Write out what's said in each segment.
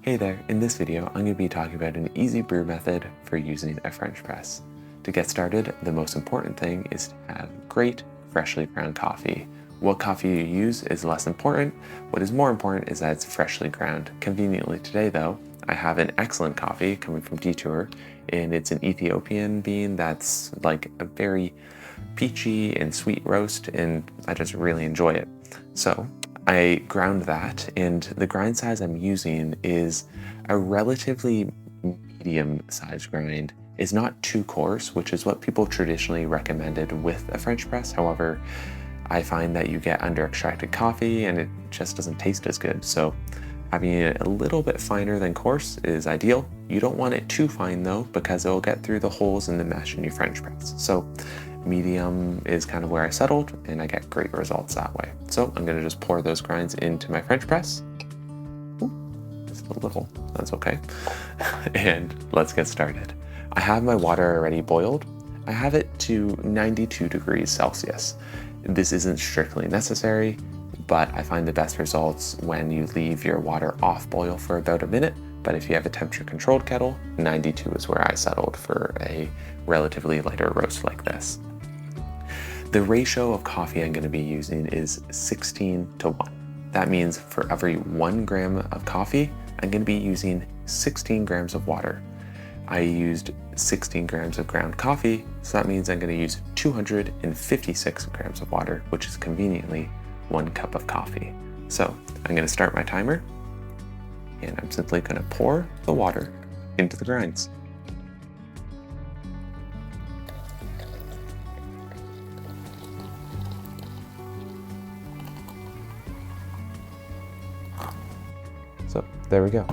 Hey there, in this video I'm going to be talking about an easy brew method for using a French press. To get started, the most important thing is to have great, freshly ground coffee. What coffee you use is less important. What is more important is that it's freshly ground. Conveniently today though, I have an excellent coffee coming from Detour, and it's an Ethiopian bean that's like a very peachy and sweet roast, and I just really enjoy it. So I ground that, and the grind size I'm using is a relatively medium size grind. It's not too coarse, which is what people traditionally recommended with a French press. However, I find that you get under extracted coffee and it just doesn't taste as good. So having it a little bit finer than coarse is ideal. You don't want it too fine though, because it'll get through the holes in the mesh in your French press. So medium is kind of where I settled, and I get great results that way. So I'm gonna just pour those grinds into my French press. Ooh, just a little, that's okay. And let's get started. I have my water already boiled. I have it to 92 degrees Celsius. This isn't strictly necessary, but I find the best results when you leave your water off boil for about a minute. But if you have a temperature controlled kettle, 92 is where I settled for a relatively lighter roast like this. The ratio of coffee I'm going to be using is 16:1. That means for every 1 gram of coffee, I'm going to be using 16 grams of water. I used 16 grams of ground coffee, so that means I'm going to use 256 grams of water, which is conveniently 1 cup of coffee. So I'm going to start my timer, and I'm simply going to pour the water into the grinds. So there we go.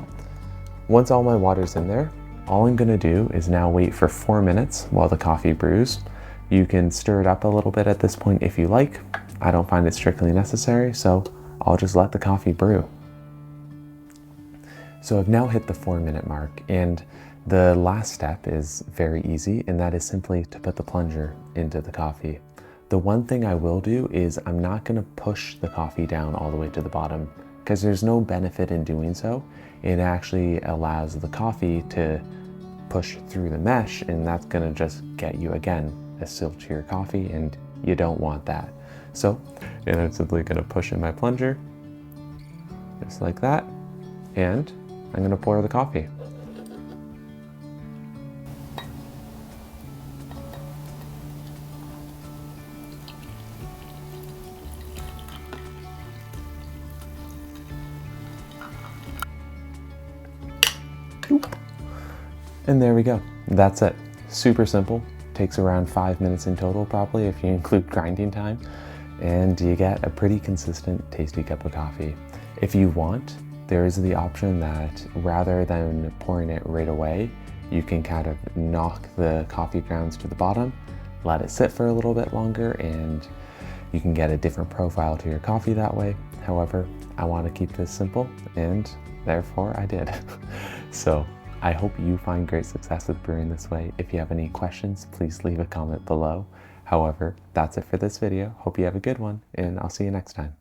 Once all my water's in there, all I'm gonna do is now wait for 4 minutes while the coffee brews. You can stir it up a little bit at this point if you like. I don't find it strictly necessary, so I'll just let the coffee brew. So I've now hit the 4-minute mark, and the last step is very easy, and that is simply to put the plunger into the coffee. The one thing I will do is I'm not gonna push the coffee down all the way to the bottom, because there's no benefit in doing so. It actually allows the coffee to push through the mesh, and that's gonna just get you, again, a siltier coffee, and you don't want that. So, and I'm simply gonna push in my plunger, just like that, and I'm gonna pour the coffee. And there we go. That's it. Super simple. Takes around 5 minutes in total, probably, if you include grinding time. And you get a pretty consistent, tasty cup of coffee. If you want, there is the option that rather than pouring it right away, you can kind of knock the coffee grounds to the bottom, let it sit for a little bit longer, and you can get a different profile to your coffee that way. However, I want to keep this simple, and therefore I did. So I hope you find great success with brewing this way. If you have any questions, please leave a comment below. However, that's it for this video. Hope you have a good one, and I'll see you next time.